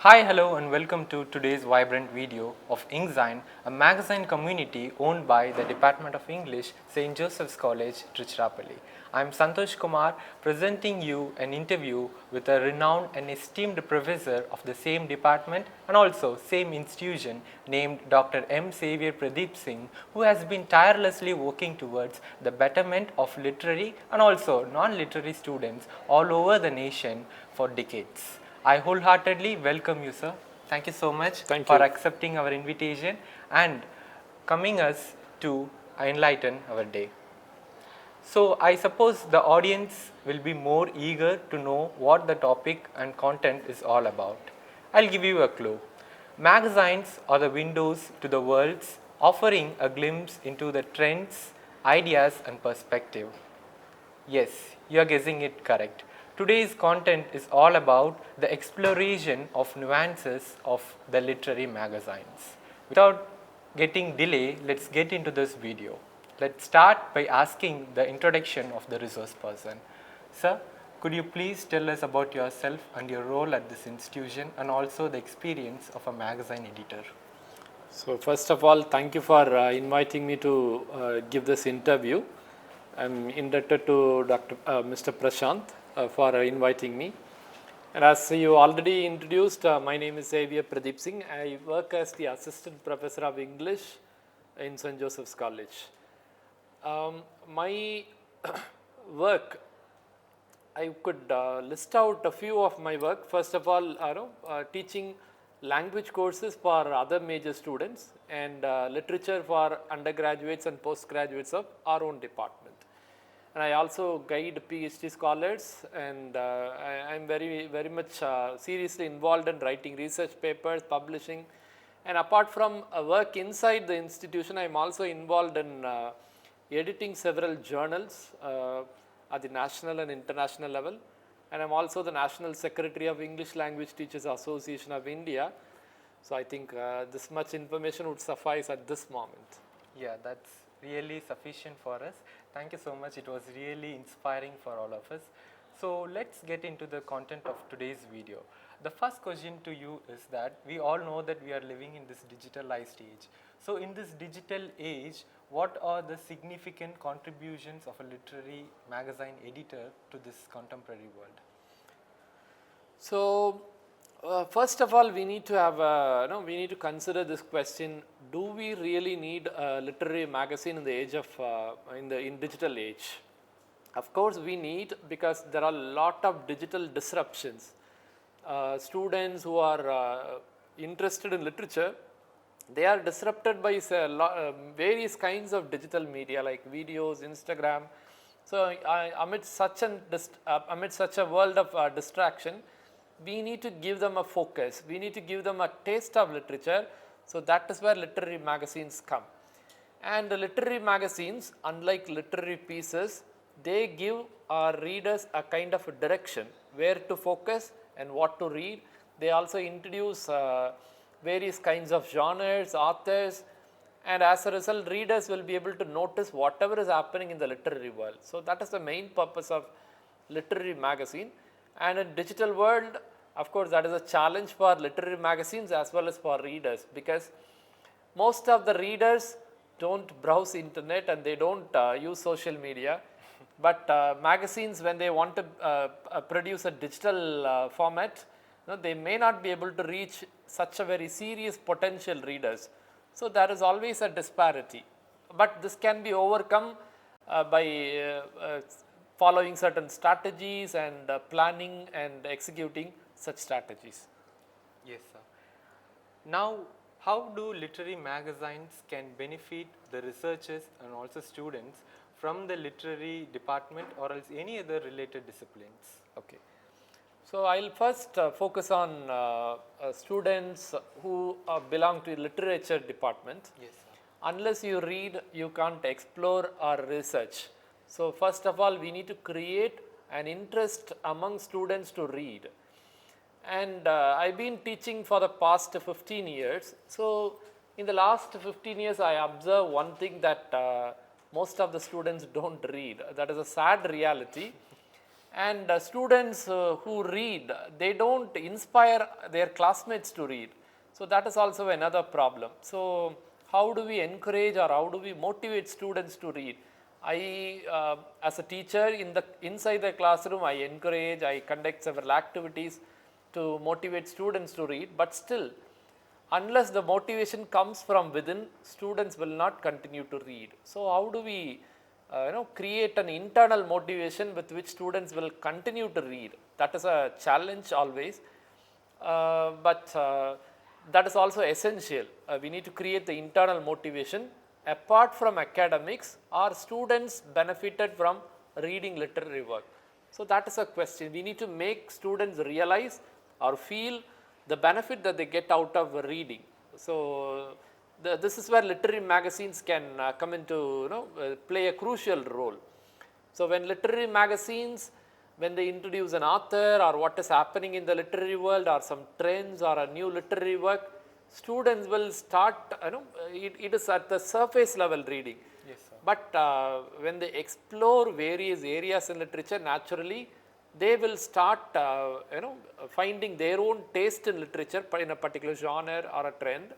Hi, hello and welcome to today's vibrant video of the.engzine, a magazine community owned by the Department of English, St. Joseph's College, Tiruchirappalli. I am Santhosh Kumar presenting you an interview with a renowned and esteemed professor of the same department and also same institution named Dr. M.XAVIER Pradeep Singh, who has been tirelessly working towards the betterment of literary and also non-literary students all over the nation for decades. I wholeheartedly welcome you, sir. Thank you so much for accepting our invitation and coming us to enlighten our day. So, I suppose the audience will be more eager to know what the topic and content is all about. I'll give you a clue. Magazines are the windows to the worlds, offering a glimpse into the trends, ideas and perspective. Yes, you are guessing it correct. Today's content is all about the exploration of nuances of the literary magazines. Without getting delay, let's get into this video. Let's start by asking the introduction of the resource person. Sir, could you please tell us about yourself and your role at this institution and also the experience of a magazine editor? So first of all, thank you for inviting me to give this interview. I'm indebted to Mr. Prasanth for inviting me. And as you already introduced, my name is Xavier Pradeep Singh. I work as the Assistant Professor of English in St. Joseph's College. My work, I could list out a few of my work. First of all, teaching language courses for other major students and literature for undergraduates and postgraduates of our own department. And I also guide Ph.D. scholars, and I am very much seriously involved in writing research papers, publishing. And apart from work inside the institution, I am also involved in editing several journals at the national and international level. And I am also the National Secretary of English Language Teachers Association of India. So I think this much information would suffice at this moment. Yeah, that's really sufficient for us. Thank you so much. It was really inspiring for all of us. So let's get into the content of today's video. The first question to you is that we all know that we are living in this digitalized age. So in this digital age, what are the significant contributions of a literary magazine editor to this contemporary world? So first of all, we need to have we need to consider this question: do we really need a literary magazine in the age of in digital age? Of course, we need, because there are a lot of digital disruptions. Students who are interested in literature, they are disrupted by various kinds of digital media like videos, Instagram. So amid such a world of distraction, we need to give them a focus. We need to give them a taste of literature. So that is where literary magazines come. And the literary magazines, unlike literary pieces, they give our readers a kind of a direction where to focus and what to read. They also introduce various kinds of genres, authors, and as a result, readers will be able to notice whatever is happening in the literary world. So that is the main purpose of literary magazine. And in digital world, of course, that is a challenge for literary magazines as well as for readers, because most of the readers don't browse internet and they don't use social media. But magazines, when they want to produce a digital format, they may not be able to reach such a very serious potential readers. So there is always a disparity. But this can be overcome by following certain strategies and planning and executing such strategies. Yes, sir. Now, how do literary magazines can benefit the researchers and also students from the literary department or else any other related disciplines? Okay. So I'll first focus on students who belong to literature department. Yes, sir. Unless you read, you can't explore or research. So first of all, we need to create an interest among students to read. And I've been teaching for the past 15 years. So in the last 15 years, I observe one thing, that most of the students don't read. That is a sad reality. and students who read, they don't inspire their classmates to read. So that is also another problem. So how do we encourage or how do we motivate students to read? As a teacher inside the classroom, I encourage, I conduct several activities to motivate students to read, but still, unless the motivation comes from within, students will not continue to read. So how do we create an internal motivation with which students will continue to read? That is a challenge always, but that is also essential. We need to create the internal motivation. Apart from academics, are students benefited from reading literary work? So that is a question. We need to make students realize or feel the benefit that they get out of reading. So this is where literary magazines can come into, play a crucial role. So when literary magazines, when they introduce an author or what is happening in the literary world or some trends or a new literary work, students will start, it is at the surface level reading. Yes, sir. But when they explore various areas in literature, naturally, they will start, finding their own taste in literature in a particular genre or a trend.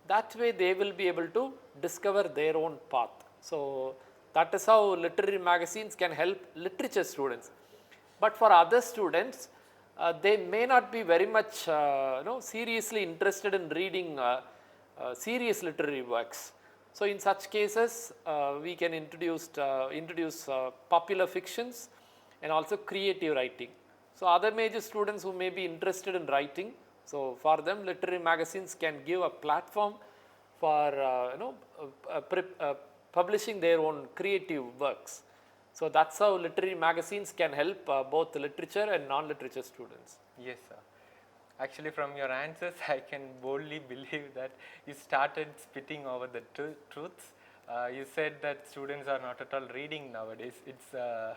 That way, they will be able to discover their own path. So that is how literary magazines can help literature students. But for other students, they may not be very much seriously interested in reading serious literary works. So in such cases, we can introduce popular fictions and also creative writing. So other major students who may be interested in writing, so for them literary magazines can give a platform for publishing their own creative works. So that's how literary magazines can help both literature and non-literature students. Yes, sir. Actually, from your answers, I can boldly believe that you started spitting over the truths. You said that students are not at all reading nowadays. It's a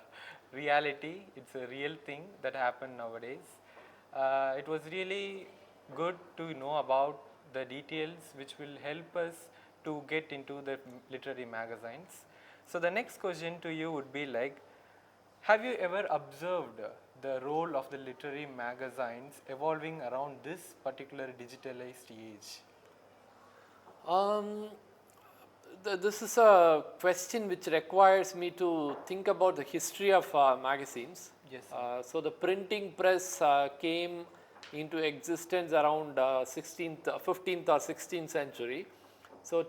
reality. It's a real thing that happen nowadays. It was really good to know about the details which will help us to get into the literary magazines. So the next question to you would be like, have you ever observed the role of the literary magazines evolving around this particular digitalized age? This is a question which requires me to think about the history of magazines. Yes. So the printing press came into existence around 15th or 16th century. So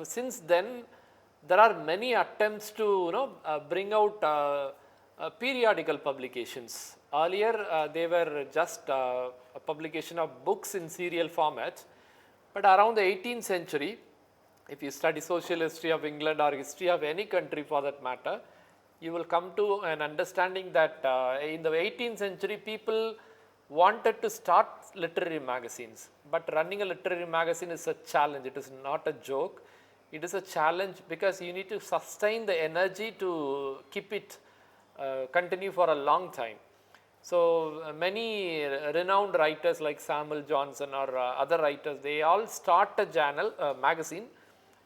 since then, there are many attempts to bring out periodical publications. Earlier, they were just a publication of books in serial format, but around the 18th century, if you study social history of England or history of any country for that matter, you will come to an understanding that in the 18th century, people wanted to start literary magazines, but running a literary magazine is a challenge. It is not a joke. It is a challenge because you need to sustain the energy to keep it continue for a long time. So many renowned writers like Samuel Johnson or other writers, they all start a magazine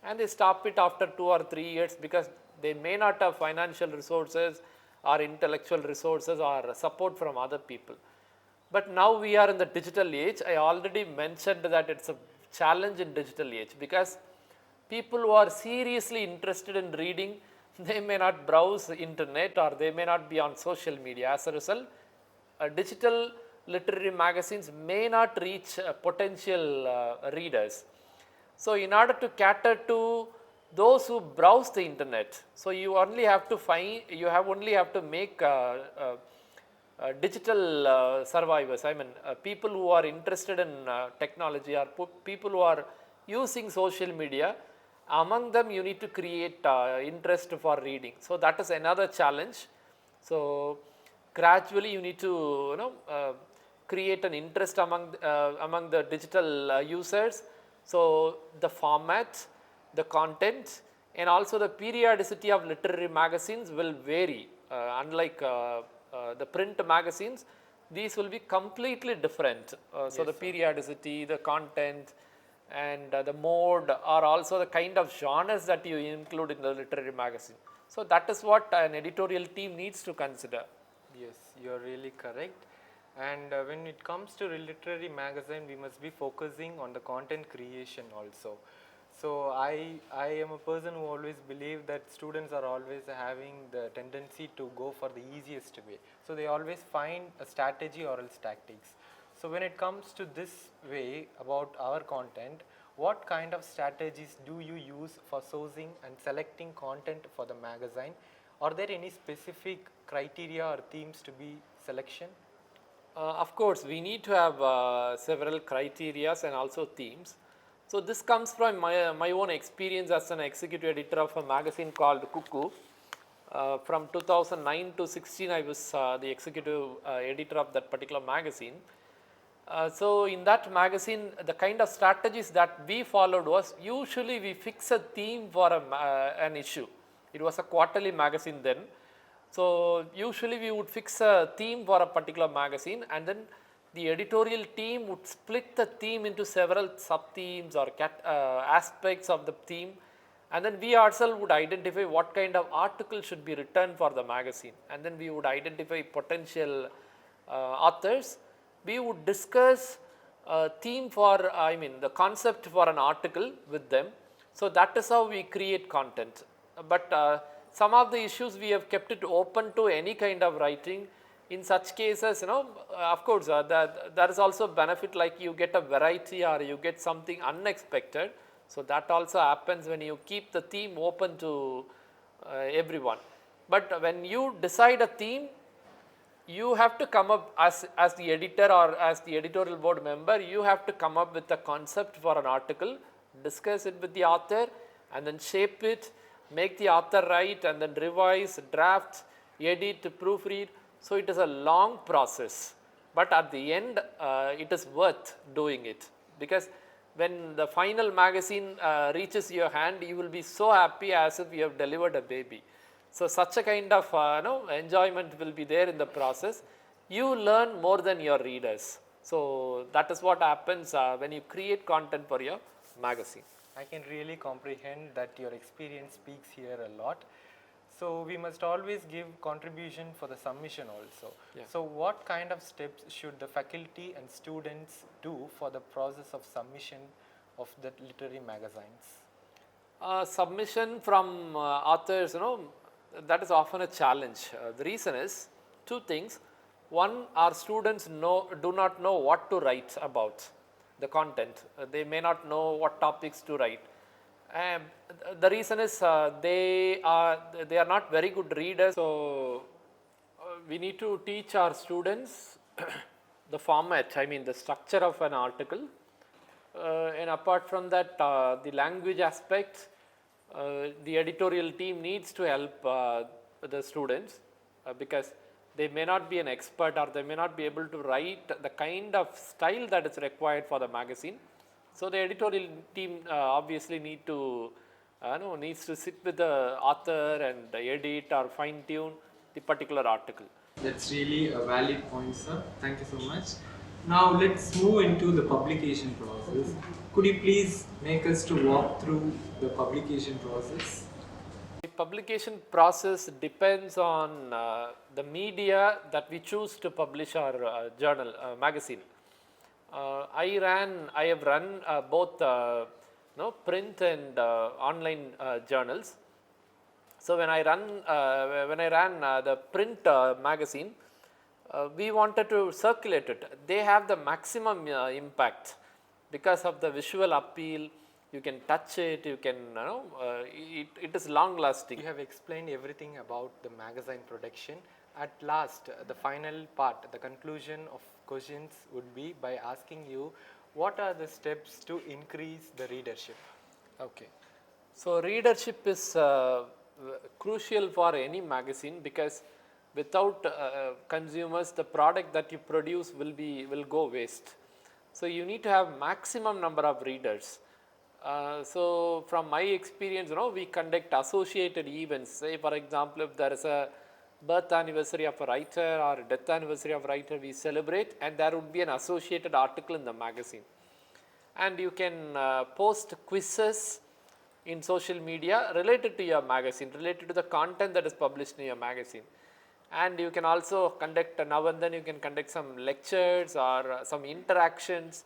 and they stop it after 2 or 3 years because they may not have financial resources or intellectual resources or support from other people. But now we are in the digital age. I already mentioned that it's a challenge in digital age because people who are seriously interested in reading, they may not browse internet or they may not be on social media. As a result, digital literary magazines may not reach potential readers. So in order to cater to those who browse the internet, so you only have to make digital survivors. I mean, people who are interested in technology or people who are using social media. Among them, you need to create interest for reading. So that is another challenge. So gradually, you need to create an interest among the digital users. So the format, the content, and also the periodicity of literary magazines will vary. Unlike the print magazines, these will be completely different. So the periodicity, the content, and the mode are also the kind of genres that you include in the literary magazine. So that is what an editorial team needs to consider. Yes, you're really correct. And when it comes to literary magazine, we must be focusing on the content creation also. So I am a person who always believe that students are always having the tendency to go for the easiest way. So they always find a strategy or else tactics. So when it comes to this way about our content, what kind of strategies do you use for sourcing and selecting content for the magazine? Are there any specific criteria or themes to be selection? Of course, we need to have several criterias and also themes. So this comes from my own experience as an executive editor of a magazine called Cuckoo. From 2009 to 16, I was the executive editor of that particular magazine. So in that magazine, the kind of strategies that we followed was usually we fix a theme for an issue. It was a quarterly magazine then. So usually we would fix a theme for a particular magazine, and then the editorial team would split the theme into several sub-themes or aspects of the theme, and then we ourselves would identify what kind of article should be written for the magazine, and then we would identify potential authors. We would discuss a theme for, the concept for an article with them. So that is how we create content. But some of the issues we have kept it open to any kind of writing. In such cases, of course, there is also benefit, like you get a variety or you get something unexpected. So that also happens when you keep the theme open to everyone. But when you decide a theme, you have to come up as the editor or as the editorial board member, you have to come up with a concept for an article, discuss it with the author, and then shape it, make the author write, and then revise, draft, edit, proofread. So it is a long process, but at the end it is worth doing it, because when the final magazine reaches your hand, you will be so happy as if you have delivered a baby. So such a kind of enjoyment will be there in the process. You learn more than your readers. So that is what happens when you create content for your magazine. I can really comprehend that your experience speaks here a lot. So we must always give contribution for the submission also. Yeah. So what kind of steps should the faculty and students do for the process of submission of the literary magazines? Submission from authors, that is often a challenge. The reason is two things. One, our students do not know what to write about the content. They may not know what topics to write. The reason is they are not very good readers. So we need to teach our students the format, the structure of an article. And apart from that, the language aspect, the editorial team needs to help the students because they may not be an expert or they may not be able to write the kind of style that is required for the magazine. So the editorial team obviously needs to sit with the author and edit or fine tune the particular article. That's really a valid point, sir. Thank you so much. Now let's move into the publication process. Could you please make us to walk through the publication process? The publication process depends on the media that we choose to publish our journal, magazine. I have run both print and online journals. So when I ran the print magazine, we wanted to circulate it. They have the maximum impact because of the visual appeal. You can touch it, you can, it is long lasting. You have explained everything about the magazine production. At last, the final part, the conclusion of questions would be by asking you, what are the steps to increase the readership? Okay. So readership is crucial for any magazine because without consumers, the product that you produce will go waste. So you need to have maximum number of readers. So from my experience, we conduct associated events. Say for example, if there is a birth anniversary of a writer or death anniversary of a writer, we celebrate, and there would be an associated article in the magazine. And you can post quizzes in social media related to your magazine, related to the content that is published in your magazine. and you can also conduct now and then you can conduct some lectures or some interactions,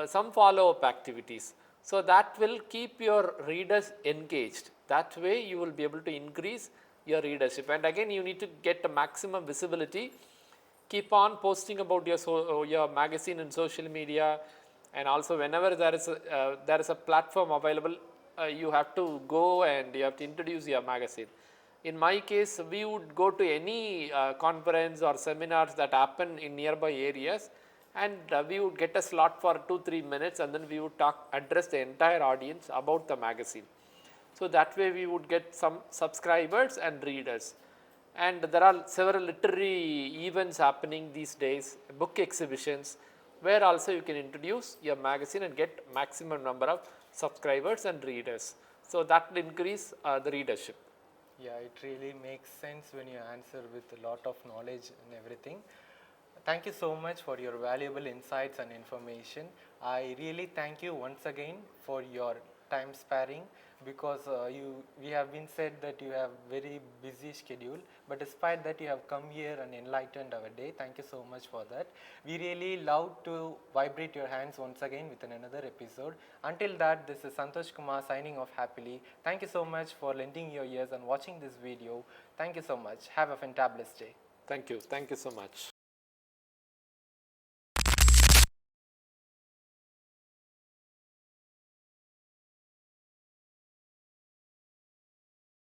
some follow-up activities. So that will keep your readers engaged. That way you will be able to increase your readership, and again you need to get a maximum visibility. Keep on posting about your magazine in social media, and also whenever there is a platform available, you have to go and you have to introduce your magazine. In my case, we would go to any conference or seminars that happen in nearby areas, and we would get a slot for 2-3 minutes, and then we would address the entire audience about the magazine. So that way we would get some subscribers and readers. And there are several literary events happening these days, book exhibitions, where also you can introduce your magazine and get maximum number of subscribers and readers. So that will increase the readership. Yeah, it really makes sense when you answer with a lot of knowledge and everything. Thank you so much for your valuable insights and information. I really thank you once again for your time sparing, because we have been said that you have very busy schedule, but despite that you have come here and enlightened our day. Thank you so much for that. We really love to vibrate your hands once again with another episode. Until that, this is Santhosh Kumar signing off happily. Thank you so much for lending your ears and watching this video. Thank you so much. Have a fantabulous day. Thank you so much.